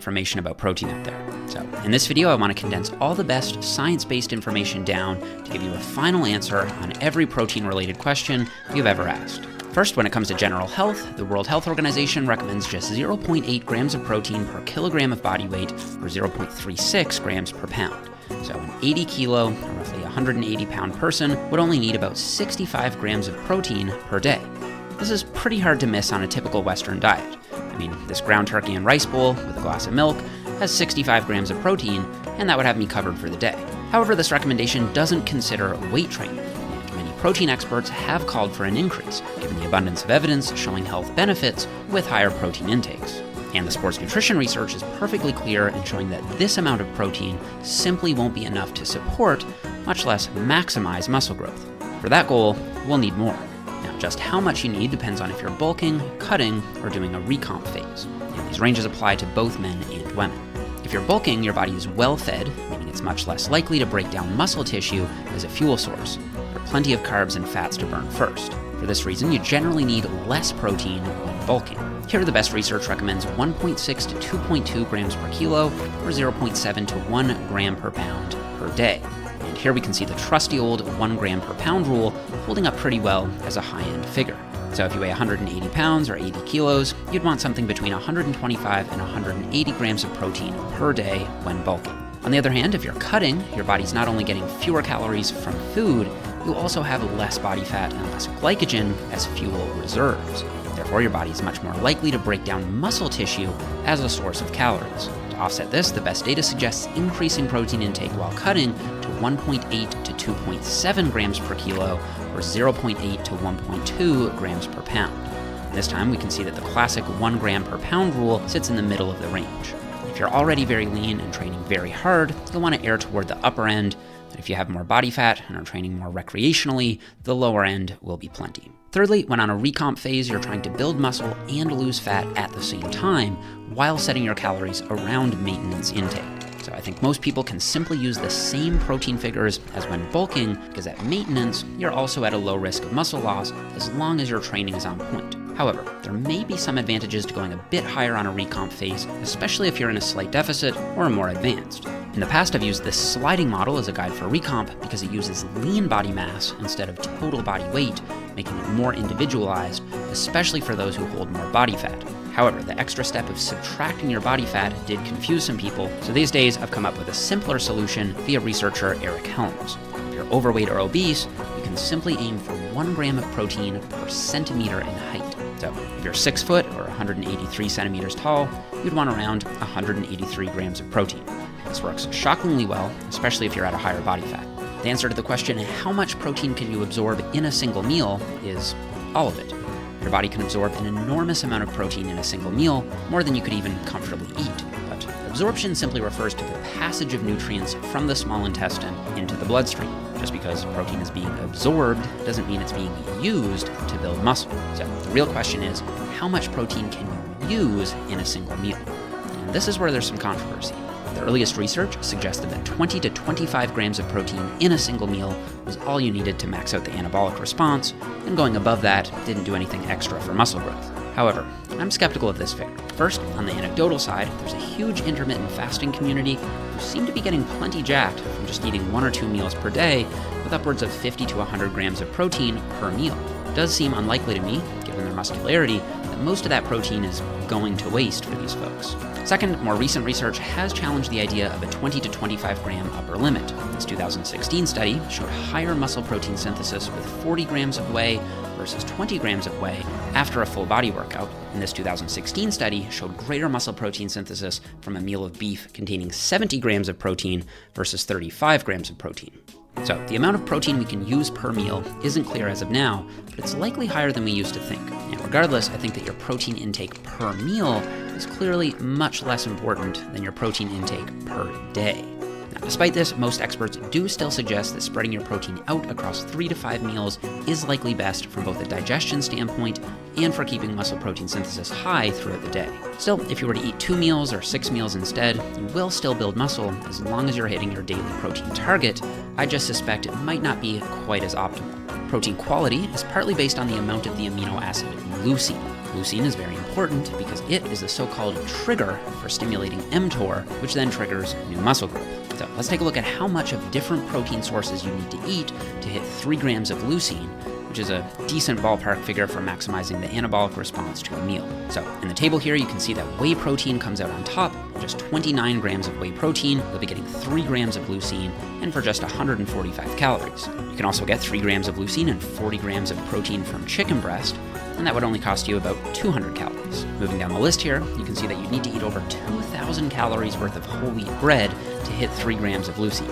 information about protein out there. So in this video, I want to condense all the best science-based information down to give you a final answer on every protein-related question you've ever asked. First, when it comes to general health, the World Health Organization recommends just 0.8 grams of protein per kilogram of body weight, or 0.36 grams per pound. So an 80 kilo, or roughly 180 pound person would only need about 65 grams of protein per day. This is pretty hard to miss on a typical Western diet. I mean, this ground turkey and rice bowl with a glass of milk has 65 grams of protein, and that would have me covered for the day. However, this recommendation doesn't consider weight training, and many protein experts have called for an increase, given the abundance of evidence showing health benefits with higher protein intakes. And the sports nutrition research is perfectly clear in showing that this amount of protein simply won't be enough to support, much less maximize muscle growth. For that goal, we'll need more. Now, just how much you need depends on if you're bulking, cutting, or doing a recomp phase. And these ranges apply to both men and women. If you're bulking, your body is well fed, meaning it's much less likely to break down muscle tissue as a fuel source. There are plenty of carbs and fats to burn first. For this reason, you generally need less protein when bulking. Here, the best research recommends 1.6 to 2.2 grams per kilo, or 0.7 to 1 gram per pound per day. And here we can see the trusty old 1 gram per pound rule holding up pretty well as a high-end figure. So if you weigh 180 pounds or 80 kilos, you'd want something between 125 and 180 grams of protein per day when bulking. On the other hand, if you're cutting, your body's not only getting fewer calories from food, you also have less body fat and less glycogen as fuel reserves. Therefore, your body is much more likely to break down muscle tissue as a source of calories. To offset this, the best data suggests increasing protein intake while cutting to 1.8 to 2.7 grams per kilo, or 0.8 to 1.2 grams per pound. And this time, we can see that the classic 1 gram per pound rule sits in the middle of the range. If you're already very lean and training very hard, you'll want to err toward the upper end. And if you have more body fat and are training more recreationally, the lower end will be plenty. Thirdly, when on a recomp phase, you're trying to build muscle and lose fat at the same time while setting your calories around maintenance intake. So I think most people can simply use the same protein figures as when bulking, because at maintenance, you're also at a low risk of muscle loss as long as your training is on point. However, there may be some advantages to going a bit higher on a recomp phase, especially if you're in a slight deficit or are more advanced. In the past, I've used this sliding model as a guide for recomp because it uses lean body mass instead of total body weight, making it more individualized, especially for those who hold more body fat. However, the extra step of subtracting your body fat did confuse some people, so these days I've come up with a simpler solution via researcher Eric Helms. If you're overweight or obese, you can simply aim for 1 gram of protein per centimeter in height. So if you're 6 foot or 183 centimeters tall, you'd want around 183 grams of protein. This works shockingly well, especially if you're at a higher body fat. The answer to the question, how much protein can you absorb in a single meal, is all of it. Your body can absorb an enormous amount of protein in a single meal, more than you could even comfortably eat. But absorption simply refers to the passage of nutrients from the small intestine into the bloodstream. Just because protein is being absorbed doesn't mean it's being used to build muscle. So the real question is, how much protein can you use in a single meal? And this is where there's some controversy. The earliest research suggested that 20 to 25 grams of protein in a single meal was all you needed to max out the anabolic response, and going above that didn't do anything extra for muscle growth. However, I'm skeptical of this figure. First, on the anecdotal side, there's a huge intermittent fasting community who seem to be getting plenty jacked from just eating 1 or 2 meals per day, with upwards of 50 to 100 grams of protein per meal. It does seem unlikely to me, given their muscularity, that most of that protein is going to waste for these folks. Second, more recent research has challenged the idea of a 20 to 25 gram upper limit. This 2016 study showed higher muscle protein synthesis with 40 grams of whey versus 20 grams of whey after a full body workout. And this 2016 study showed greater muscle protein synthesis from a meal of beef containing 70 grams of protein versus 35 grams of protein. So the amount of protein we can use per meal isn't clear as of now, but it's likely higher than we used to think. And regardless, I think that your protein intake per meal is clearly much less important than your protein intake per day. Now, despite this, most experts do still suggest that spreading your protein out across 3 to 5 meals is likely best from both a digestion standpoint and for keeping muscle protein synthesis high throughout the day. Still, if you were to eat 2 meals or 6 meals instead, you will still build muscle as long as you're hitting your daily protein target. I just suspect it might not be quite as optimal. Protein quality is partly based on the amount of the amino acid leucine. Leucine is very important important because it is the so-called trigger for stimulating mTOR, which then triggers new muscle growth. So let's take a look at how much of different protein sources you need to eat to hit 3 grams of leucine, which is a decent ballpark figure for maximizing the anabolic response to a meal. So in the table here, you can see that whey protein comes out on top. For just 29 grams of whey protein, you'll be getting 3 grams of leucine, and for just 145 calories. You can also get 3 grams of leucine and 40 grams of protein from chicken breast, and that would only cost you about 200 calories. Moving down the list here, you can see that you need to eat over 2,000 calories worth of whole wheat bread to hit 3 grams of leucine.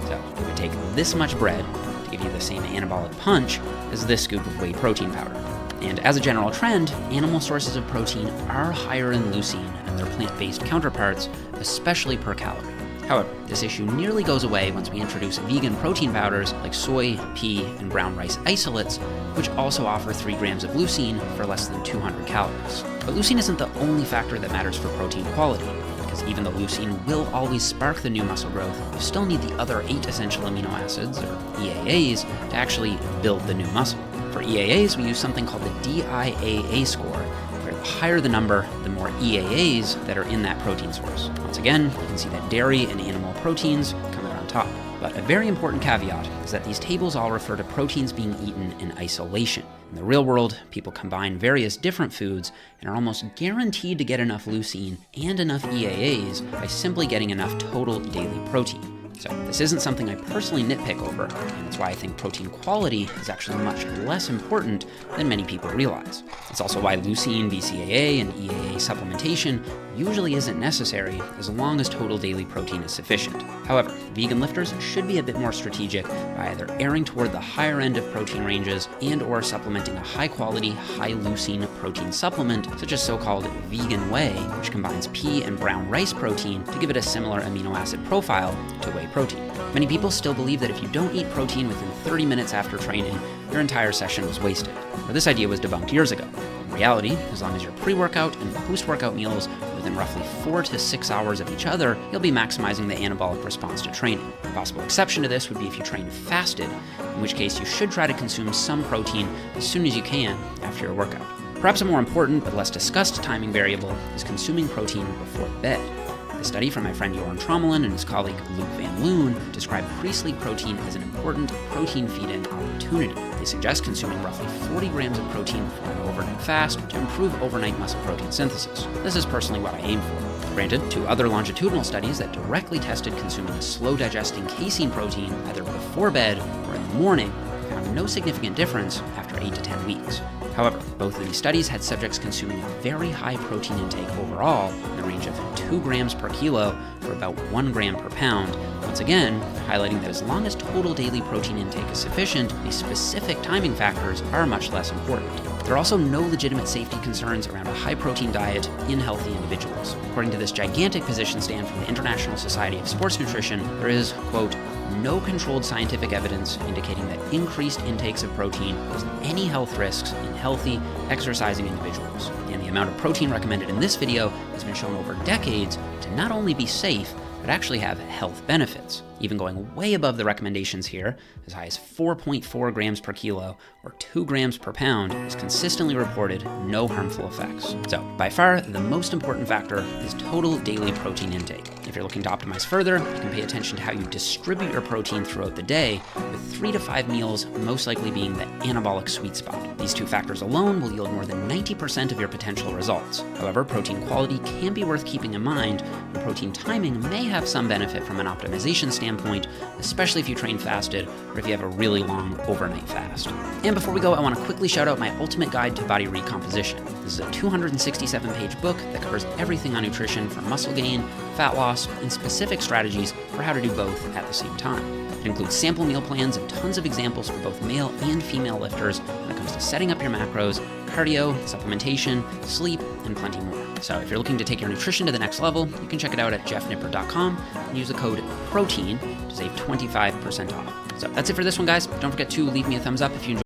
So it would take this much bread to give you the same anabolic punch as this scoop of whey protein powder. And as a general trend, animal sources of protein are higher in leucine than their plant-based counterparts, especially per calorie. However, this issue nearly goes away once we introduce vegan protein powders like soy, pea, and brown rice isolates, which also offer 3 grams of leucine for less than 200 calories. But leucine isn't the only factor that matters for protein quality, because even though leucine will always spark the new muscle growth, you still need the other 8 essential amino acids, or EAAs, to actually build the new muscle. For EAAs, we use something called the DIAA score, where the higher the number, the more EAAs that are in that protein source. Once again, you can see that dairy and animal proteins come out on top. But a very important caveat is that these tables all refer to proteins being eaten in isolation. In the real world, people combine various different foods and are almost guaranteed to get enough leucine and enough EAAs by simply getting enough total daily protein. So this isn't something I personally nitpick over, and it's why I think protein quality is actually much less important than many people realize. It's also why leucine, BCAA, and EAA supplementation usually isn't necessary as long as total daily protein is sufficient. However, vegan lifters should be a bit more strategic by either erring toward the higher end of protein ranges and/or supplementing a high-quality, high-leucine protein supplement, such as so-called vegan whey, which combines pea and brown rice protein to give it a similar amino acid profile to whey protein. Many people still believe that if you don't eat protein within 30 minutes after training, your entire session was wasted. But this idea was debunked years ago. In reality, as long as your pre-workout and post-workout meals are within roughly 4 to 6 hours of each other, you'll be maximizing the anabolic response to training. A possible exception to this would be if you train fasted, in which case you should try to consume some protein as soon as you can after your workout. Perhaps a more important but less discussed timing variable is consuming protein before bed. A study from my friend Jorn Trommelen and his colleague Luc Van Loon describe pre-sleep protein as an important protein feed-in opportunity. They suggest consuming roughly 40 grams of protein before an overnight fast to improve overnight muscle protein synthesis. This is personally what I aim for. Granted, 2 other longitudinal studies that directly tested consuming a slow-digesting casein protein either before bed or in the morning found no significant difference after 8 to 10 weeks. However, both of these studies had subjects consuming a very high protein intake overall, in the range of 2 grams per kilo for about 1 gram per pound, once again highlighting that as long as total daily protein intake is sufficient, these specific timing factors are much less important. There are also no legitimate safety concerns around a high-protein diet in healthy individuals. According to this gigantic position stand from the International Society of Sports Nutrition, there is, quote, no controlled scientific evidence indicating that increased intakes of protein pose any health risks in healthy, exercising individuals. And the amount of protein recommended in this video has been shown over decades to not only be safe, but actually have health benefits, even going way above the recommendations here, as high as 4.4 grams per kilo or 2 grams per pound is consistently reported no harmful effects. So by far, the most important factor is total daily protein intake. If you're looking to optimize further, you can pay attention to how you distribute your protein throughout the day, with 3 to 5 meals most likely being the anabolic sweet spot. These 2 factors alone will yield more than 90% of your potential results. However, protein quality can be worth keeping in mind, and protein timing may have some benefit from an optimization standpoint, especially if you train fasted or if you have a really long overnight fast. And before we go, I want to quickly shout out my ultimate guide to body recomposition. This is a 267-page book that covers everything on nutrition from muscle gain, fat loss, and specific strategies for how to do both at the same time. It includes sample meal plans and tons of examples for both male and female lifters when it comes to setting up your macros, cardio, supplementation, sleep, and plenty more. So if you're looking to take your nutrition to the next level, you can check it out at jeffnipper.com and use the code PROTEIN to save 25% off. So that's it for this one, guys. Don't forget to leave me a thumbs up if you enjoyed